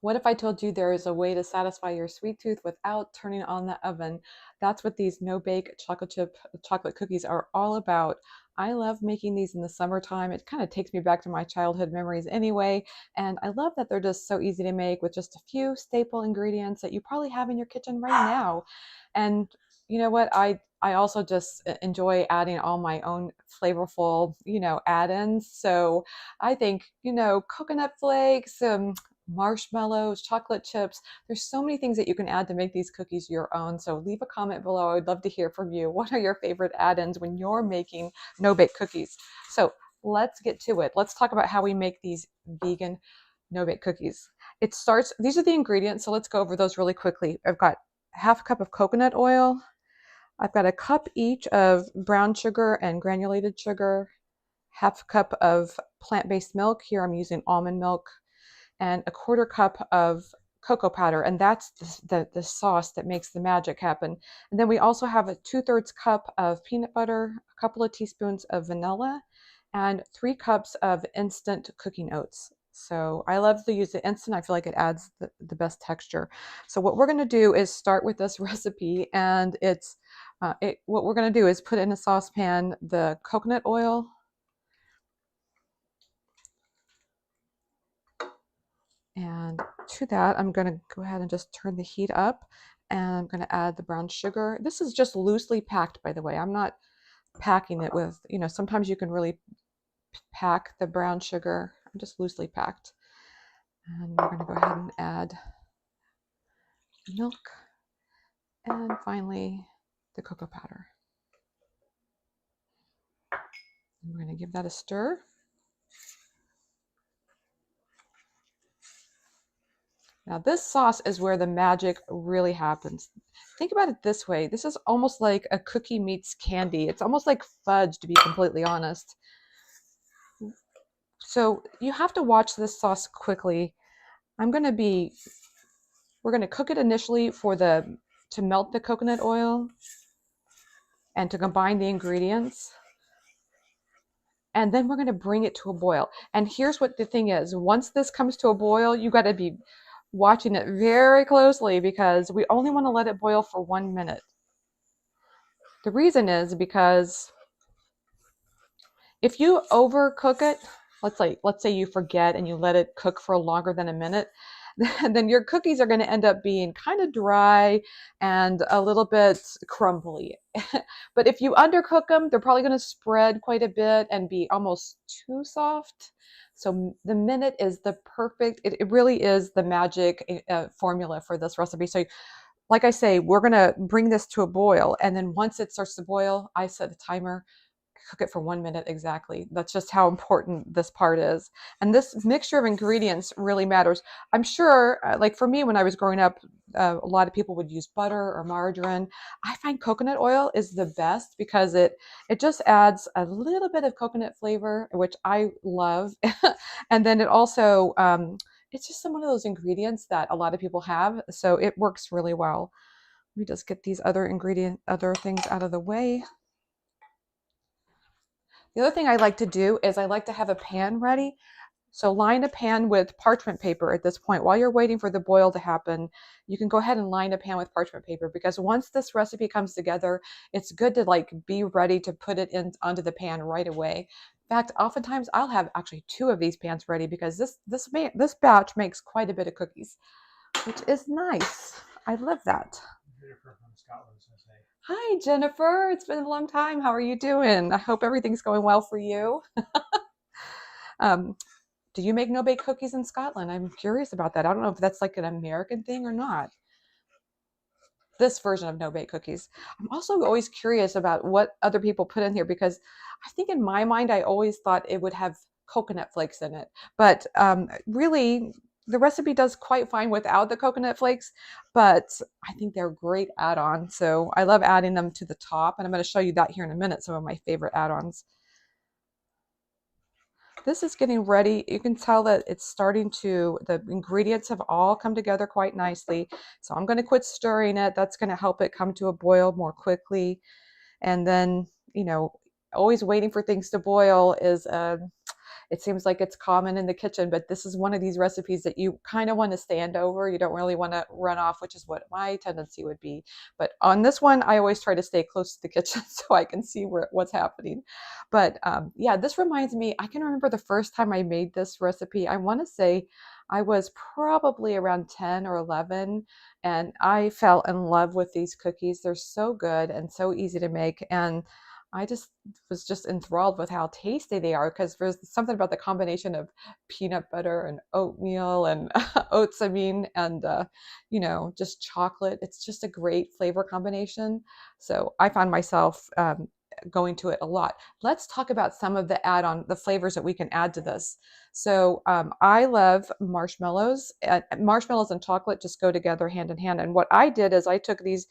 What if I told you there is a way to satisfy your sweet tooth without turning on the oven? That's what these no-bake chocolate cookies are all about. I love making these in the summertime. It kind of takes me back to my childhood memories anyway, and I love that they're just so easy to make with just a few staple ingredients that you probably have in your kitchen right now. And you know what? I also just enjoy adding all my own flavorful, add-ins. So I think, coconut flakes, marshmallows, chocolate chips. There's so many things that you can add to make these cookies your own. So leave a comment below. I would love to hear from you. What are your favorite add-ins when you're making no-bake cookies? So let's get to it. Let's talk about how we make these vegan no-bake cookies. These are the ingredients. So let's go over those really quickly. I've got half a cup of coconut oil. I've got a cup each of brown sugar and granulated sugar, half a cup of plant-based milk. Here I'm using almond milk, and a quarter cup of cocoa powder, and that's the sauce that makes the magic happen. And then we also have a 2/3 cup of peanut butter, a couple of teaspoons of vanilla, and 3 cups of instant cooking oats. So I love to use the instant. I feel like it adds the best texture. So what we're going to do is start with this recipe, and what we're going to do is put in a saucepan the coconut oil. And to that, I'm going to go ahead and just turn the heat up, and I'm going to add the brown sugar. This is just loosely packed, by the way. I'm not packing it with, sometimes you can really pack the brown sugar. I'm just loosely packed. And we're going to go ahead and add milk, and finally the cocoa powder. And we're going to give that a stir. Now this sauce is where the magic really happens. Think about it this way. This is almost like a cookie meets candy. It's almost like fudge, to be completely honest. So you have to watch this sauce quickly. We're going to cook it initially to melt the coconut oil and to combine the ingredients. And then we're going to bring it to a boil. And here's what the thing is. Once this comes to a boil, you got to be watching it very closely, because we only want to let it boil for 1 minute. The reason is because if you overcook it, let's say you forget and you let it cook for longer than a minute, then your cookies are going to end up being kind of dry and a little bit crumbly. But if you undercook them, they're probably going to spread quite a bit and be almost too soft. So the minute is the perfect, it really is the magic formula for this recipe. So like I say, we're going to bring this to a boil. And then once it starts to boil, I set a timer, cook it for 1 minute exactly. That's just how important this part is. And this mixture of ingredients really matters. I'm sure, like for me, when I was growing up, a lot of people would use butter or margarine. I find coconut oil is the best because it just adds a little bit of coconut flavor, which I love. And then it also, it's just one of those ingredients that a lot of people have. So it works really well. Let me just get these other things out of the way. The other thing I like to do is I like to have a pan ready. So line a pan with parchment paper at this point. While you're waiting for the boil to happen, you can go ahead and line a pan with parchment paper, because once this recipe comes together, it's good to be ready to put it onto the pan right away. In fact, oftentimes I'll have actually 2 of these pans ready, because this batch makes quite a bit of cookies, which is nice. I love that. Hi, Jennifer. It's been a long time. How are you doing? I hope everything's going well for you. Do you make no-bake cookies in Scotland? I'm curious about that. I don't know if that's like an American thing or not. This version of no-bake cookies. I'm also always curious about what other people put in here, because I think in my mind, I always thought it would have coconut flakes in it. But really, the recipe does quite fine without the coconut flakes, but I think they're great add-ons. So I love adding them to the top, and I'm going to show you that here in a minute, some of my favorite add-ons. This is getting ready. You can tell that it's the ingredients have all come together quite nicely. So I'm going to quit stirring it. That's going to help it come to a boil more quickly. And then, always waiting for things to boil It seems like it's common in the kitchen, but this is one of these recipes that you kind of want to stand over. You don't really want to run off, which is what my tendency would be. But on this one, I always try to stay close to the kitchen so I can see what's happening. But yeah, this reminds me, I can remember the first time I made this recipe. I want to say I was probably around 10 or 11, and I fell in love with these cookies. They're so good and so easy to make. And I just was just enthralled with how tasty they are, because there's something about the combination of peanut butter and oatmeal and oats, I mean, and you know, just chocolate. It's just a great flavor combination. So I found myself going to it a lot. Let's talk about some of the flavors that we can add to this. So I love marshmallows. Marshmallows and chocolate just go together hand in hand. And what I did is I took these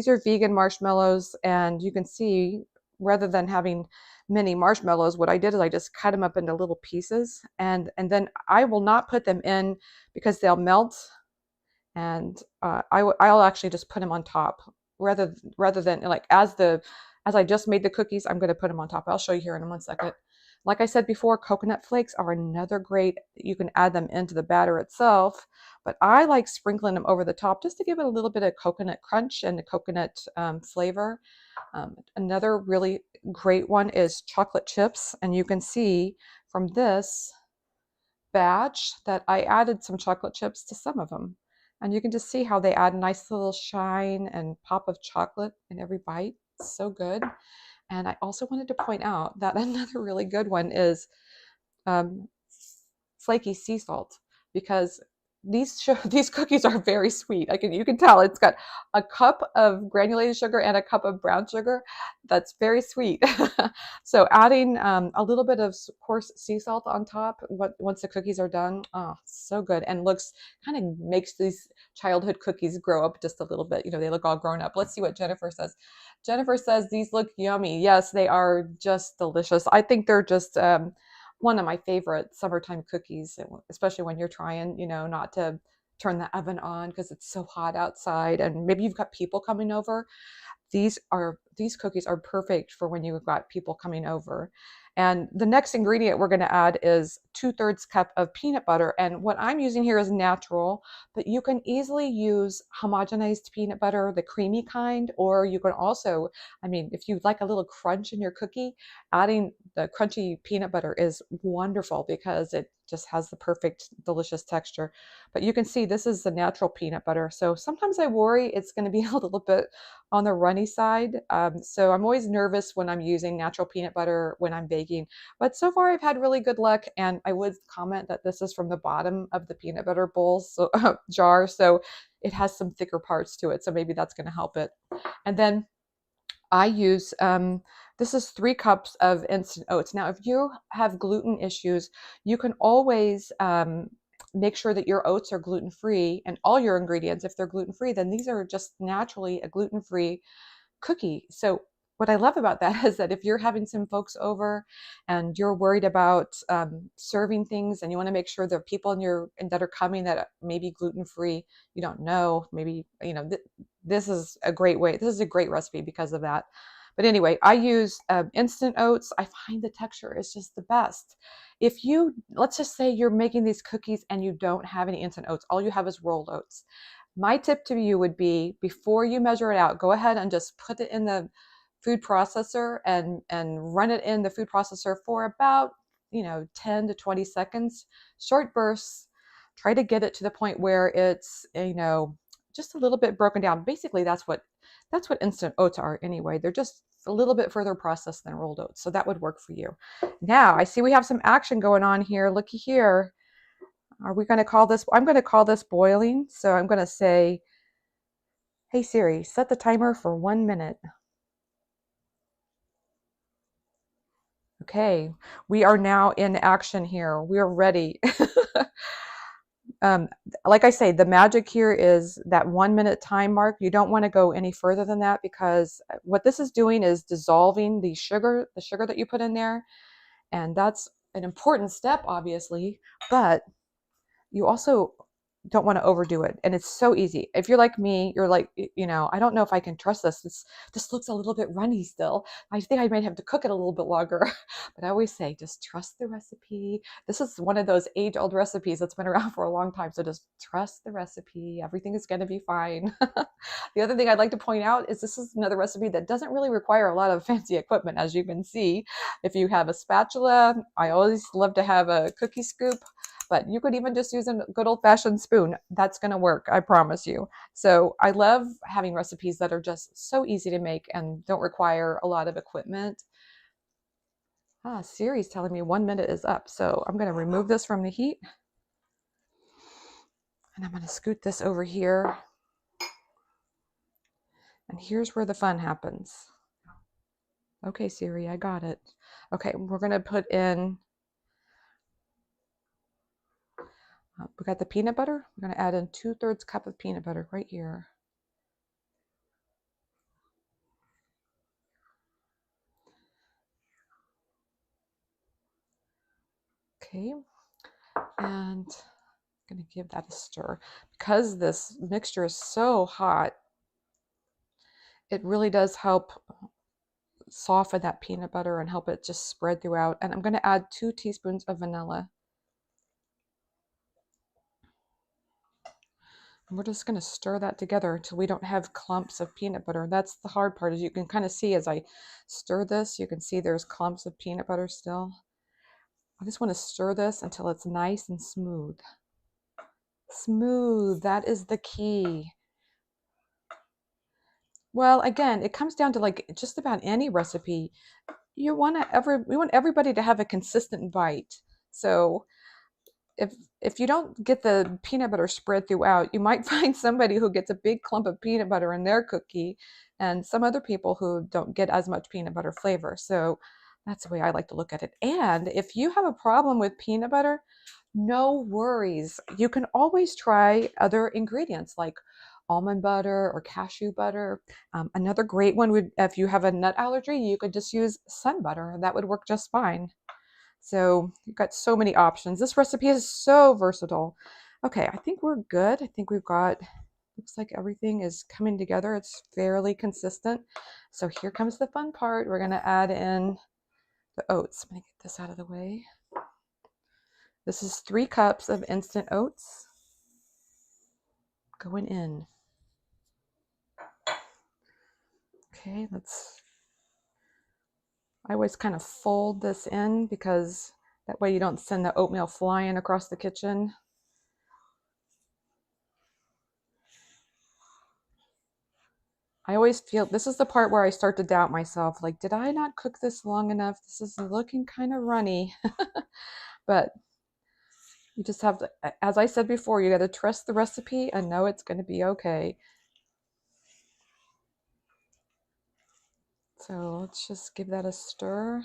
are vegan marshmallows, and you can see, rather than having many marshmallows, what I did is I just cut them up into little pieces, and then I will not put them in because they'll melt, and I'll actually just put them on top rather than like as I just made the cookies. I'm going to put them on top. I'll show you here in 1 second. Like I said before, coconut flakes are another great, you can add them into the batter itself, but I like sprinkling them over the top just to give it a little bit of coconut crunch and the coconut flavor. Another really great one is chocolate chips, and you can see from this batch that I added some chocolate chips to some of them. And you can just see how they add a nice little shine and pop of chocolate in every bite. It's so good. And I also wanted to point out that another really good one is um, flaky sea salt, because these cookies are very sweet. You can tell it's got a cup of granulated sugar and a cup of brown sugar. That's very sweet. So adding a little bit of coarse sea salt on top once the cookies are done, oh, so good, and looks kind of makes these childhood cookies grow up just a little bit. You know, they look all grown up. Let's see what Jennifer says. Jennifer says these look yummy. Yes, they are just delicious. I think they're just one of my favorite summertime cookies, especially when you're trying, you know, not to turn the oven on because it's so hot outside, and maybe you've got people coming over. These cookies are perfect for when you've got people coming over. And the next ingredient we're going to add is 2/3 cup of peanut butter. And what I'm using here is natural, but you can easily use homogenized peanut butter, the creamy kind, or you can also, I mean, if you like a little crunch in your cookie, adding the crunchy peanut butter is wonderful because it just has the perfect, delicious texture. But you can see this is the natural peanut butter. So sometimes I worry it's going to be a little bit on the runny side. So I'm always nervous when I'm using natural peanut butter when I'm baking. But so far I've had really good luck. And I would comment that this is from the bottom of the peanut butter bowl, so jar. So it has some thicker parts to it. So maybe that's going to help it. And then I use, this is 3 cups of instant oats. Now, if you have gluten issues, you can always make sure that your oats are gluten-free, and all your ingredients, if they're gluten-free, then these are just naturally a gluten-free cookie. So what I love about that is that if you're having some folks over and you're worried about serving things, and you want to make sure there are people that are coming that may be gluten-free, you don't know, maybe, you know, this is a great way. This is a great recipe because of that. But anyway, I use instant oats. I find the texture is just the best. If you, let's just say you're making these cookies and you don't have any instant oats, all you have is rolled oats. My tip to you would be, before you measure it out, go ahead and just put it in the food processor and run it in the food processor for about, you know, 10 to 20 seconds, short bursts. Try to get it to the point where it's, you know, just a little bit broken down. Basically, that's what instant oats are anyway. They're just a little bit further processed than rolled oats. So that would work for you. Now, I see we have some action going on here. Looky here. Are we going to call this? I'm going to call this boiling. So I'm going to say, hey Siri, set the timer for 1 minute. Okay, we are now in action here. We are ready. Like I say, the magic here is that 1 minute time mark. You don't want to go any further than that, because what this is doing is dissolving the sugar that you put in there. And that's an important step, obviously, but you also don't want to overdo it. And it's so easy. If you're like me, you're like, I don't know if I can trust this. This looks a little bit runny still. I think I might have to cook it a little bit longer. But I always say, just trust the recipe. This is one of those age-old recipes that's been around for a long time. So just trust the recipe. Everything is going to be fine. The other thing I'd like to point out is this is another recipe that doesn't really require a lot of fancy equipment, as you can see. If you have a spatula, I always love to have a cookie scoop, but you could even just use a good old-fashioned spoon. That's going to work, I promise you. So I love having recipes that are just so easy to make and don't require a lot of equipment. Siri's telling me 1 minute is up, so I'm going to remove this from the heat. And I'm going to scoot this over here. And here's where the fun happens. Okay, Siri, I got it. Okay, we're going to put in, we got the peanut butter. We're going to add in 2/3 cup of peanut butter right here. Okay, and I'm going to give that a stir. Because this mixture is so hot, it really does help soften that peanut butter and help it just spread throughout. And I'm going to add 2 teaspoons of vanilla. And we're just going to stir that together until we don't have clumps of peanut butter. That's the hard part, is you can kind of see as I stir this, you can see there's clumps of peanut butter still. I just want to stir this until it's nice and smooth. Smooth, that is the key. Well, again, it comes down to like just about any recipe. We want everybody to have a consistent bite. So if you don't get the peanut butter spread throughout, you might find somebody who gets a big clump of peanut butter in their cookie and some other people who don't get as much peanut butter flavor. So that's the way I like to look at it. And if you have a problem with peanut butter, no worries. You can always try other ingredients like almond butter or cashew butter. Another great one would, if you have a nut allergy, you could just use sun butter. That would work just fine. So you've got so many options. This recipe is so versatile. Okay, I think we're good. I think we've got, looks like everything is coming together. It's fairly consistent. So here comes the fun part. We're going to add in the oats. I'm going to get this out of the way. This is 3 cups of instant oats going in. Okay, I always kind of fold this in because that way you don't send the oatmeal flying across the kitchen. I always feel this is the part where I start to doubt myself. Like, did I not cook this long enough? This is looking kind of runny. But you just have to, as I said before, you got to trust the recipe and know it's going to be okay. So let's just give that a stir.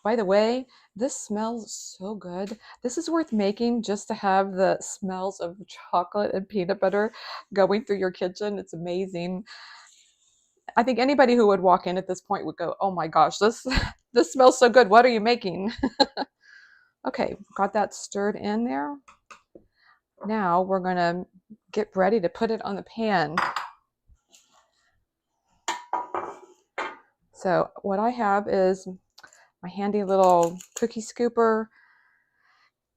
By the way, this smells so good. This is worth making just to have the smells of chocolate and peanut butter going through your kitchen. It's amazing. I think anybody who would walk in at this point would go, oh my gosh, this smells so good. What are you making? Okay, got that stirred in there. Now we're going to get ready to put it on the pan. So what I have is my handy little cookie scooper.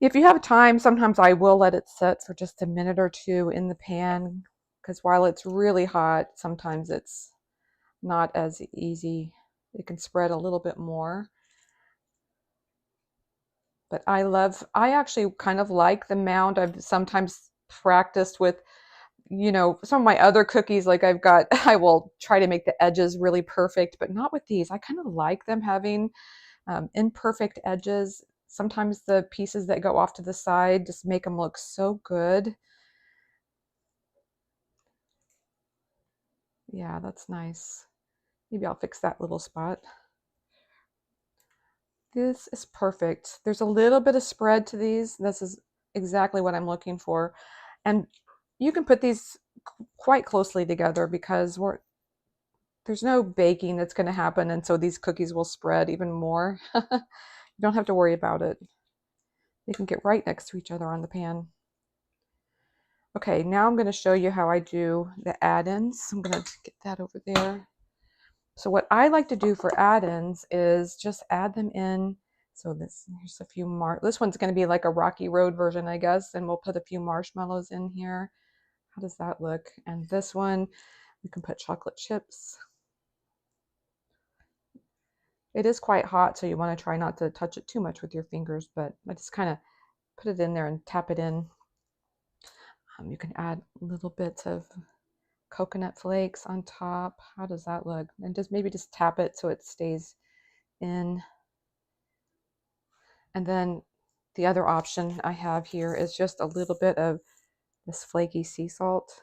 If you have time, sometimes I will let it sit for just a minute or two in the pan, because while it's really hot, sometimes it's not as easy. It can spread a little bit more. But I actually kind of like the mound. I've sometimes practiced with, some of my other cookies, like I will try to make the edges really perfect, but not with these. I kind of like them having imperfect edges. Sometimes the pieces that go off to the side just make them look so good. Yeah, that's nice. Maybe I'll fix that little spot. This is perfect. There's a little bit of spread to these. This is exactly what I'm looking for. And you can put these quite closely together because there's no baking that's going to happen, and so these cookies will spread even more. You don't have to worry about it. They can get right next to each other on the pan. Okay, now I'm going to show you how I do the add-ins. I'm going to get that over there. So what I like to do for add-ins is just add them in. So here's a few this one's going to be like a Rocky Road version, I guess, and we'll put a few marshmallows in here. How does that look? And this one, we can put chocolate chips. It is quite hot, so you want to try not to touch it too much with your fingers, but I just kind of put it in there and tap it in. You can add little bits of coconut flakes on top. How does that look? And maybe just tap it so it stays in. And then the other option I have here is just a little bit of this flaky sea salt.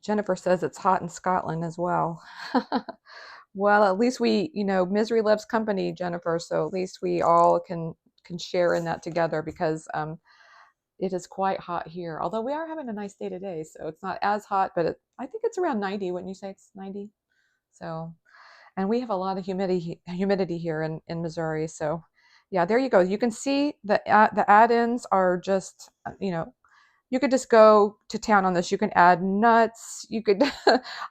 Jennifer says it's hot in Scotland as well. Well, at least we, misery loves company, Jennifer. So at least we all can share in that together, because it is quite hot here. Although we are having a nice day today, so it's not as hot, but I think it's around 90. Wouldn't you say it's 90? So, and we have a lot of humidity here in Missouri. So, yeah, there you go. You can see the add-ins are just, you could just go to town on this. You can add nuts. You could,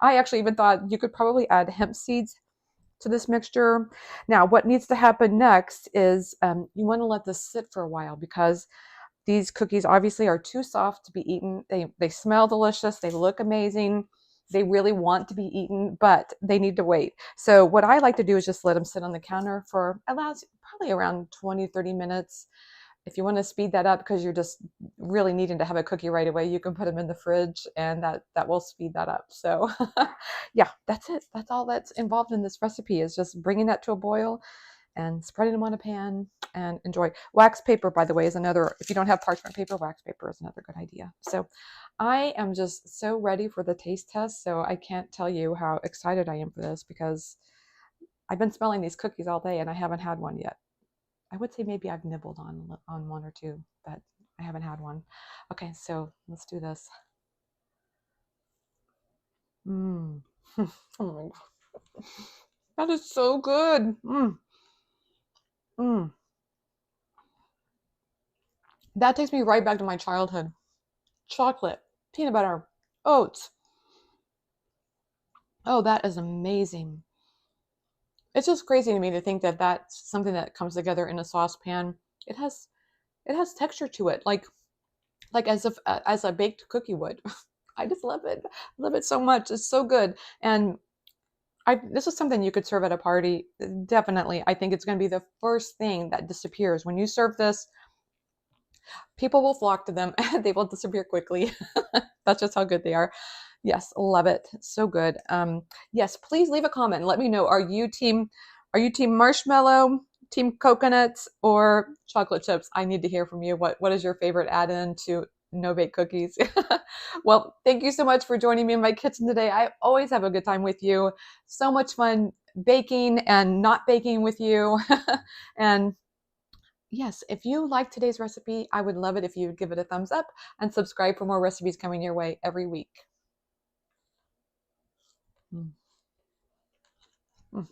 I actually even thought you could probably add hemp seeds to this mixture. Now, what needs to happen next is you want to let this sit for a while, because these cookies obviously are too soft to be eaten. They smell delicious. They look amazing. They really want to be eaten, but they need to wait. So what I like to do is just let them sit on the counter for probably around 20, 30 minutes. If you want to speed that up because you're just really needing to have a cookie right away, you can put them in the fridge, and that will speed that up. So yeah, that's it. That's all that's involved in this recipe, is just bringing that to a boil and spreading them on a pan and enjoy. Wax paper, by the way, is another, if you don't have parchment paper, wax paper is another good idea. So I am just so ready for the taste test. So I can't tell you how excited I am for this, because I've been smelling these cookies all day and I haven't had one yet. I would say maybe I've nibbled on one or two, but I haven't had one. Okay, so let's do this. Mmm. Oh my God. That is so good. Mmm. Mmm. That takes me right back to my childhood. Chocolate, peanut butter, oats. Oh, that is amazing. It's just crazy to me to think that that's something that comes together in a saucepan. It has texture to it, like as a baked cookie would. I just love it. Love it so much. It's so good. And this is something you could serve at a party. Definitely. I think it's going to be the first thing that disappears. When you serve this, people will flock to them and they will disappear quickly. That's just how good they are. Yes, love it. So good. Yes, please leave a comment. Let me know. Are you team marshmallow, team coconuts, or chocolate chips? I need to hear from you. What is your favorite add-in to no bake cookies? Well, thank you so much for joining me in my kitchen today. I always have a good time with you. So much fun baking and not baking with you. And yes, if you like today's recipe, I would love it if you would give it a thumbs up and subscribe for more recipes coming your way every week. Mm. Mm.